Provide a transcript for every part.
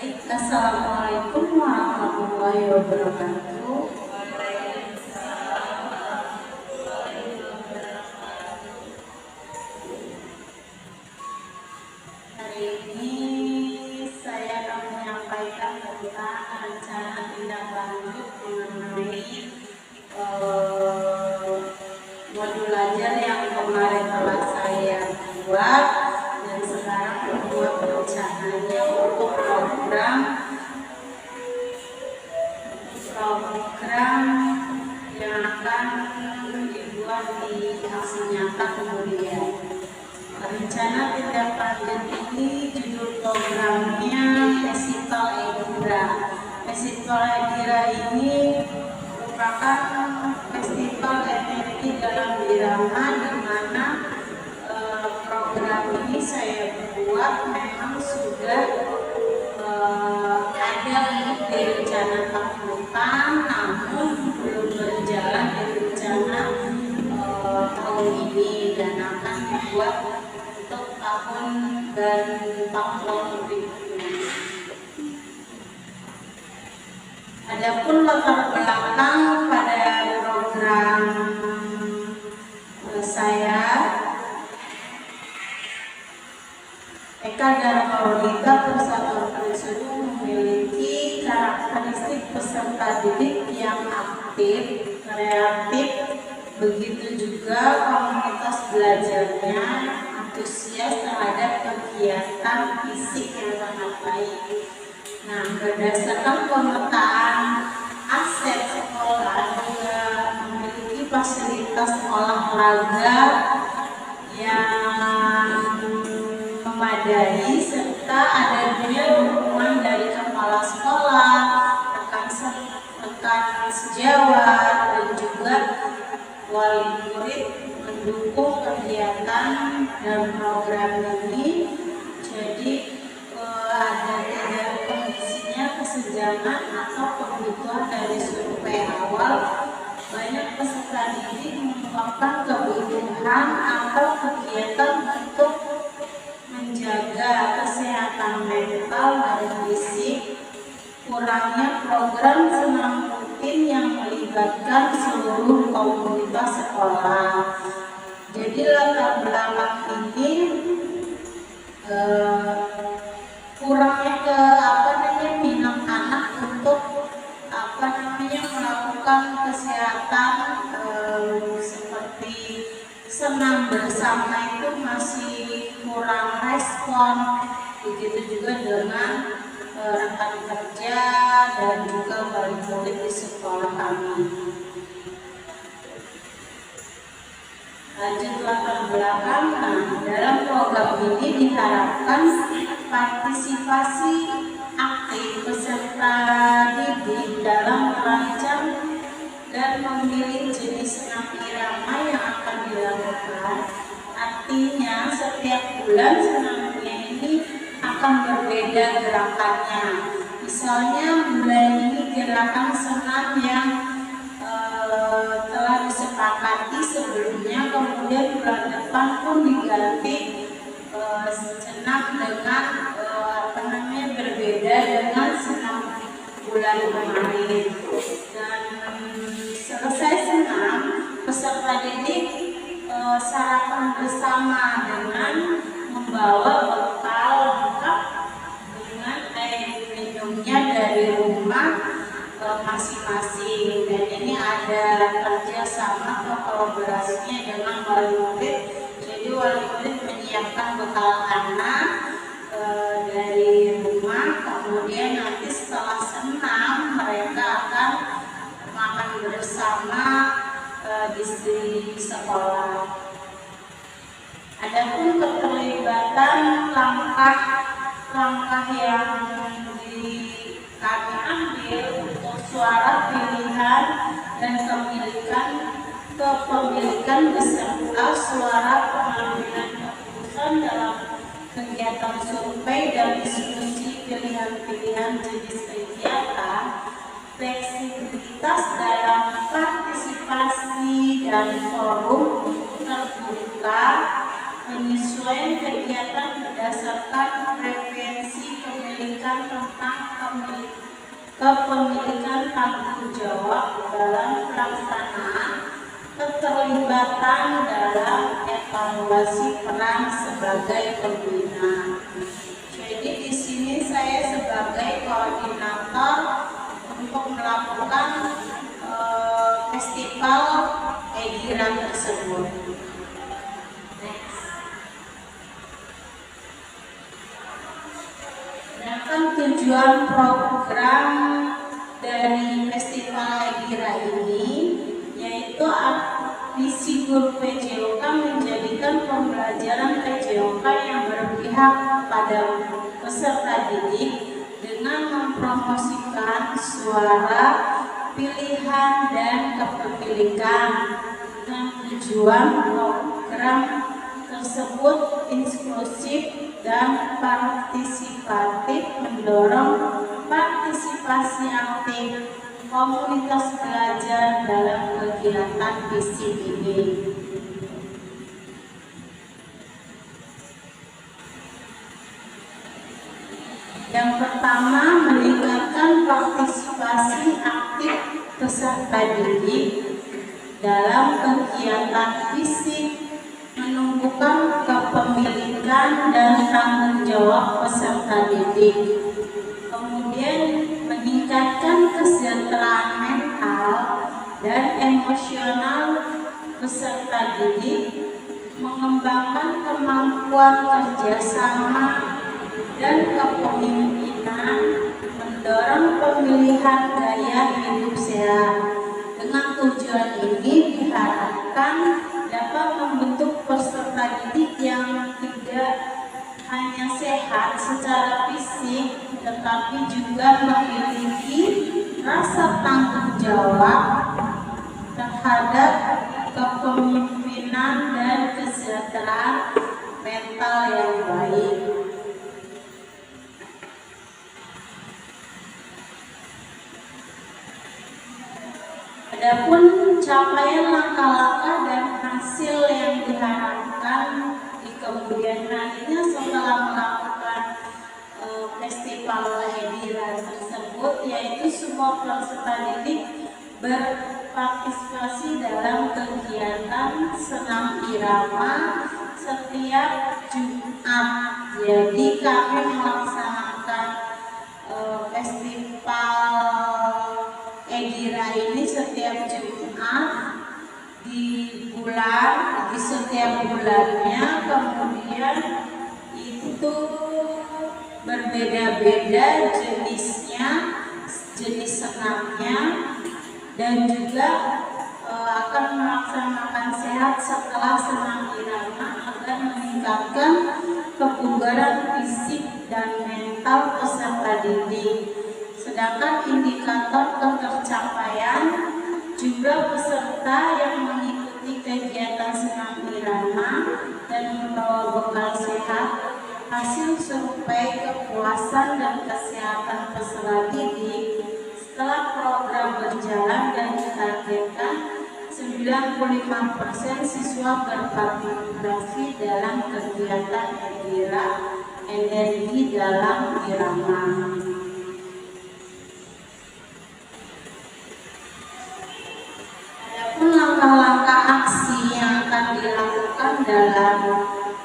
Assalamualaikum warahmatullahi wabarakatuh. Hari ini saya akan menyampaikan tentang rencana tindak lanjut mengenai modul ajar yang kemarin telah saya buat dan sekarang membuat rencananya untuk program yang akan dibuat di aksi nyata kemudian. Rencana tindak lanjut ini judul programnya Festival Edira. Festival Edira ini merupakan festival energi dalam irama, di mana program ini saya buat memang sudah ada di rencana tahun depan, namun belum berjalan di rencana tahun ini dan akan dibuat untuk tahun dan tahun berikutnya. Adapun latar belakang pada program saya, Eka Dharma Wanita Persatuan Penusudu memiliki karakteristik peserta didik yang aktif, kreatif, begitu juga komunitas belajarnya antusias terhadap kegiatan fisik yang sangat baik. Nah, berdasarkan pemetaan aset sekolah juga memiliki fasilitas olahraga yang memadai serta adanya dukungan dari kepala sekolah, rekan sejawat dan juga wali murid mendukung kegiatan dan program ini. Jadi ada tidak kondisinya kesenjangan atau kebutuhan dari survei awal. Banyak peserta didik mengungkapkan kebutuhan atau kegiatan untuk menjaga kesehatan mental dan fisik, kurangnya program senam rutin yang melibatkan seluruh komunitas sekolah. Jadi latar belakang ini kurangnya minat anak untuk melakukan kesehatan seperti senam bersama itu masih kurang respon, begitu juga dengan rekan kerja dan juga wali murid di sekolah kami. Lanjut latar belakang, dalam program ini diharapkan partisipasi aktif peserta didik dalam merancang dan memilih jenis senam irama yang akan dilakukan. Artinya setiap bulan senamnya ini akan berbeda gerakannya. Misalnya bulan ini gerakan senam yang telah disepakati sebelumnya, kemudian bulan depan pun diganti senam dengan berbeda dengan senam bulan kemarin. Dan selesai senam, peserta didik sarapan bersama dengan membawa bekal lengkap dengan air minumnya dari rumah masing-masing. Dan ini ada kerjasama atau kolaborasinya dengan wali murid. Jadi wali murid menyiapkan bekal anak dari rumah, kemudian nanti setelah senam mereka akan makan bersama di sekolah. Adapun keterlibatan langkah-langkah yang kami ambil untuk suara pilihan dan kepemilikan beserta suara pengambilan keputusan dalam kegiatan survei dan diskusi pilihan-pilihan jenis kegiatan, fleksibilitas dalam partisipasi dan forum terbuka, penyesuaian kegiatan berdasarkan preferensi kepemilikan tentang kepemilikan tanggung jawab dalam pelaksanaan keterlibatan dalam evaluasi peran sebagai pembina. Jadi di sini saya sebagai koordinator untuk melakukan festival Edira tersebut. Sedangkan tujuan program dari festival Edira ini yaitu misi guru PJOK menjadikan pembelajaran PJOK yang berpihak pada peserta didik dengan mempromosikan suara, pilihan, dan kepemilikan. Dengan tujuan program tersebut inklusif dan partisipatif, mendorong partisipasi aktif komunitas belajar dalam kegiatan visi ini. Yang pertama, meningkatkan partisipasi aktif peserta didik dalam kegiatan fisik, menumbuhkan kepemilikan dan tanggung jawab peserta didik. Kemudian meningkatkan kesejahteraan mental dan emosional peserta didik, mengembangkan kemampuan kerjasama dan kepemimpinan, mendorong pemilihan gaya hidup sehat. Dengan tujuan ini diharapkan dapat membentuk peserta didik yang tidak hanya sehat secara fisik, tetapi juga memiliki rasa tanggung jawab terhadap kepemimpinan dan kesejahteraan mental yang baik. Adapun capaian langkah-langkah dan hasil yang diharapkan di kemudian harinya setelah melakukan festival Edira tersebut, yaitu semua peserta didik berpartisipasi dalam kegiatan senam irama setiap Jumat. Jadi kami melaksanakan festival Edira ini setiap Jumat di setiap bulannya, kemudian itu berbeda-beda jenisnya, jenis senamnya, dan juga akan melaksanakan sehat setelah senam irama agar meningkatkan kebugaran fisik dan mental peserta didik. Sedangkan indikator ketercapaian jumlah peserta yang mengikuti kegiatan senam irama dan membawa bekal sehat, hasil survei kepuasan dan kesehatan peserta didik setelah program berjalan, dan ditargetkan 95% siswa berpartisipasi dalam kegiatan Edira energi dalam irama. Langkah-langkah aksi yang akan dilakukan dalam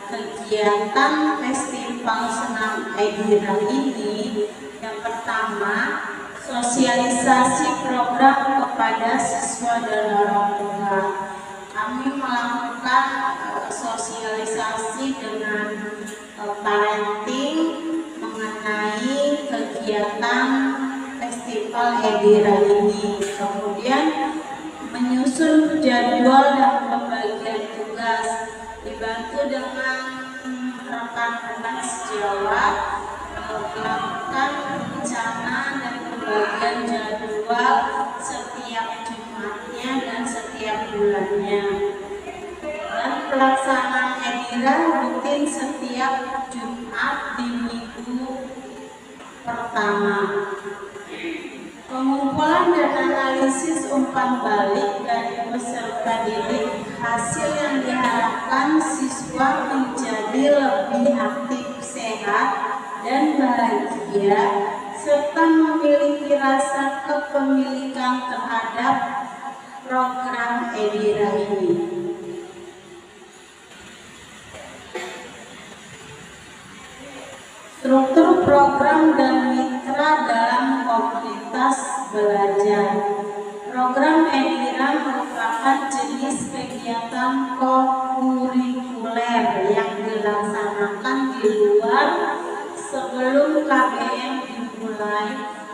kegiatan festival senam Edira ini, yang pertama, sosialisasi program kepada siswa dan orang tua. Kami melakukan sosialisasi dengan parenting mengenai kegiatan festival Edira ini. Kemudian menyusun jadwal dan pembagian tugas, dibantu dengan rekan-rekan sejawat melakukan rencana dan pembagian jadwal setiap Jumatnya dan setiap bulannya. Dan pelaksanaan Edira rutin setiap Jumat di minggu pertama. Pengumpulan dan analisis umpan balik dari peserta didik, hasil yang diharapkan siswa menjadi lebih aktif, sehat, dan bahagia serta memiliki rasa kepemilikan terhadap program Edira ini. Struktur program dan mitra dalam komunitas belajar. Program Edira merupakan jenis kegiatan kokurikuler yang dilaksanakan di luar sebelum KBM dimulai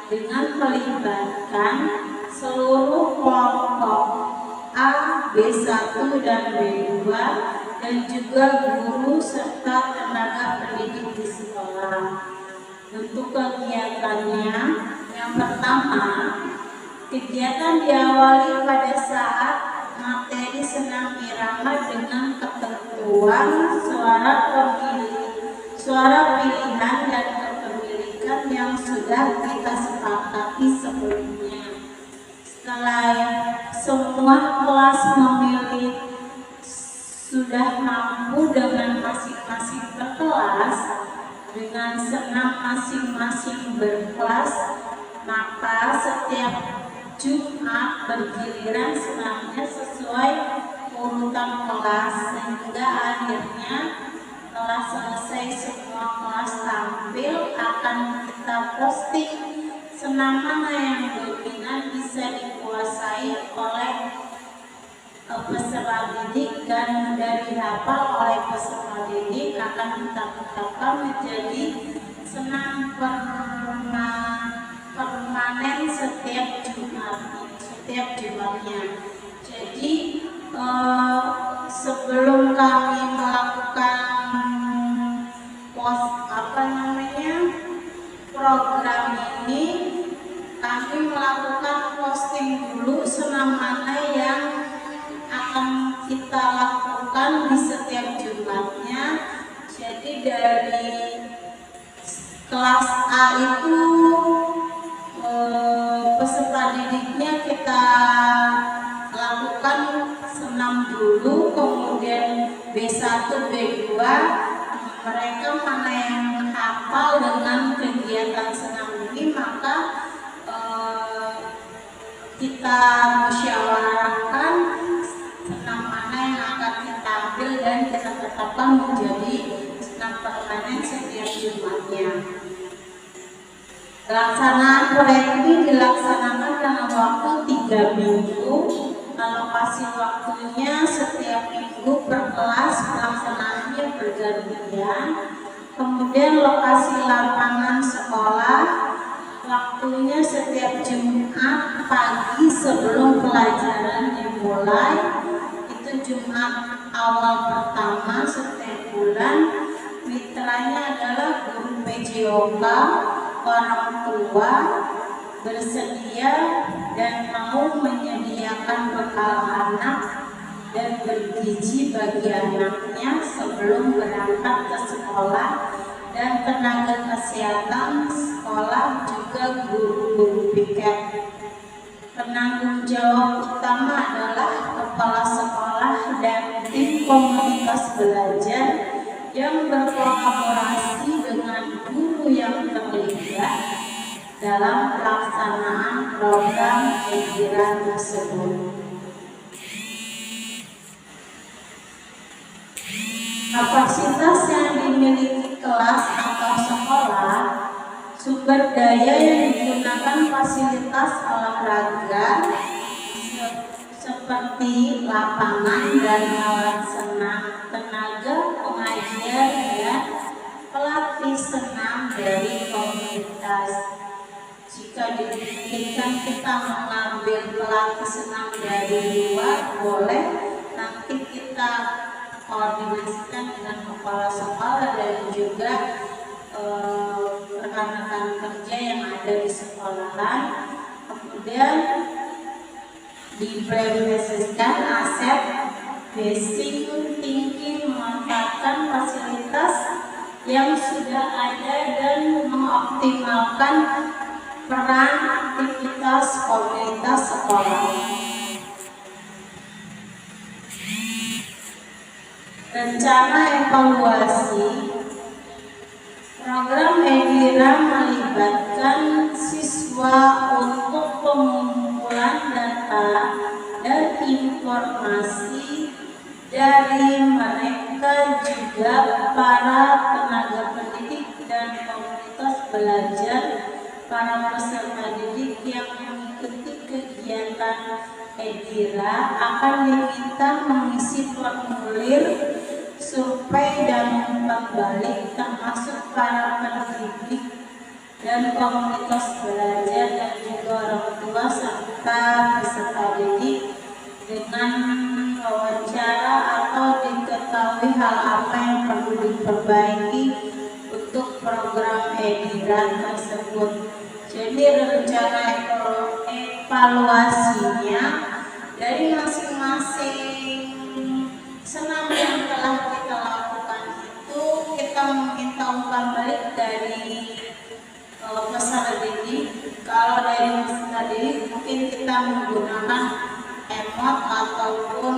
dengan melibatkan seluruh kelompok A, B1 dan B2 dan juga guru serta tenaga pendidik di sekolah. Untuk kegiatannya, yang pertama, kegiatan diawali pada saat materi senam irama dengan ketentuan suara pilihan dan kepemilikan yang sudah kita sepakati sebelumnya. Setelah semua kelas memilih sudah mampu dengan masing-masing berkelas dengan senam masing-masing berkelas, maka setiap Jumat bergiliran senamnya sesuai urutan kelas sehingga akhirnya setelah selesai semua kelas tampil akan kita posting senam mana yang dominan bisa dikuasai oleh peserta didik dan mudah dihafal oleh peserta didik akan kita tetapkan menjadi senam permanen setiap Jumatnya. Jadi sebelum kami melakukan program ini, kami melakukan posting dulu senam mana yang akan kita lakukan di setiap Jumatnya. Jadi dari kelas A itu peserta didiknya kita lakukan senam dulu, kemudian B1, B2 mereka mana yang hafal dengan kegiatan senam ini, maka kita musyawarahkan senam mana yang akan kita ambil dan kita tetapkan menjadi senam permanen setiap Jumatnya. Pelaksanaan proyek ini dilaksanakan dalam waktu 3 minggu. Alokasi waktunya setiap minggu per kelas, pelaksanaannya bergantian. Kemudian lokasi lapangan sekolah, waktunya setiap Jumat pagi sebelum pelajaran dimulai. Itu Jumat awal pertama setiap bulan. Mitranya adalah guru PJOK, orang tua bersedia dan mau menyediakan bekal anak dan bergizi bagi anaknya sebelum berangkat ke sekolah, dan tenaga kesehatan sekolah juga guru-guru piket. Penanggung jawab utama adalah kepala sekolah dan tim komunitas belajar yang berkolaborasi dengan guru yang terlibat dalam pelaksanaan program Edira tersebut. Kapasitas yang dimiliki kelas atau sekolah, sumber daya yang digunakan fasilitas olahraga seperti lapangan dan alat senam, tenaga pengajar dan pelatih senam dari komunitas. Jika dimungkinkan kita mengambil pelatih senam dari luar, boleh. Nanti kita koordinasikan dengan kepala sekolah dan juga rekan-rekan kerja yang ada di sekolahan. Kemudian diimplementasikan aset basic thinking, memanfaatkan fasilitas yang sudah ada dan mengoptimalkan peran aktivitas komunitas sekolah. Rencana evaluasi program Edira Edira melibatkan siswa untuk pengumpulan data dan informasi dari mereka juga para tenaga pendidik dan komunitas belajar. Para peserta didik yang mengikuti kegiatan Edira akan diminta mengisi formulir survei dan umpan balik, termasuk para pendidik dan komunitas belajar dan juga orang tua serta peserta didik dengan wawancara atau diketahui hal apa yang perlu diperbaiki untuk program Edira tersebut. Jadi rencana evaluasinya dari masing-masing senam yang telah kita lakukan itu kita meminta umpan balik dari peserta didik. Kalau dari peserta didik mungkin kita menggunakan emot ataupun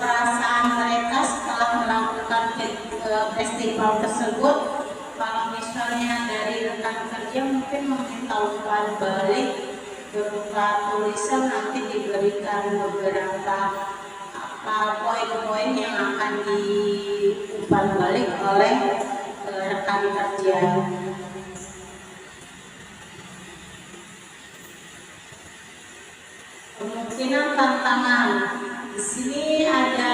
perasaan mereka setelah melakukan festival tersebut. Kalau misalnya dari rekan kerja mungkin meminta umpan balik berupa tulisan, nanti diberikan beberapa poin-poin yang akan diumpan balik oleh rekan kerja. Kemungkinan tantangan. Di sini ada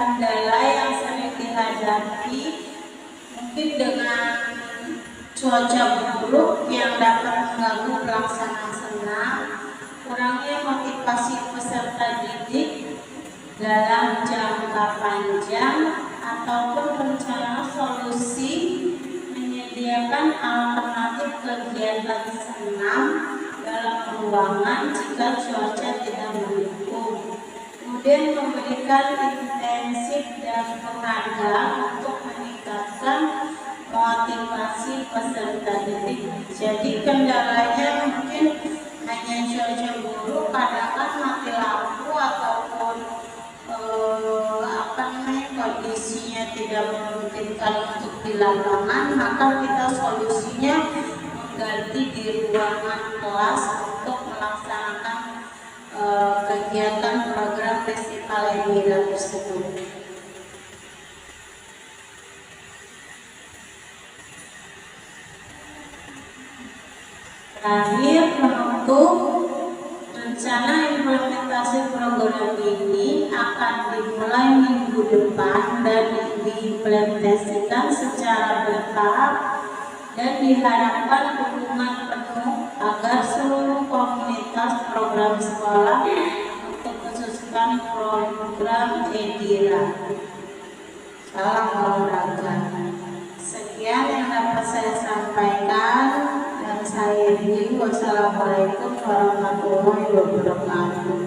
kendala yang sering dihadapi, mungkin dengan cuaca buruk yang dapat mengganggu pelaksanaan senam, kurangnya motivasi peserta didik dalam jangka panjang, ataupun rencana solusi menyediakan alternatif kegiatan senam dalam ruangan jika cuaca tidak mendukung. Kemudian memberikan intensif dan penghargaan untuk meningkatkan motivasi peserta didik. Jadi kendalanya mungkin hanya cuaca buruk, kadang-kadang mati lampu ataupun kondisinya tidak memungkinkan untuk di lapangan, maka kita solusinya mengganti di ruangan kelas untuk melaksanakan kegiatan program festival Edira tersebut. Terakhir, menutup, rencana implementasi program ini akan dimulai minggu depan dan diimplementasikan secara bertahap dan diharapkan dukungan penuh agar seluruh komunitas program sekolah untuk khususkan program Edira. Salam olahraga. Sekian yang dapat saya sampaikan. Saya Wassalamualaikum warahmatullahi wabarakatuh.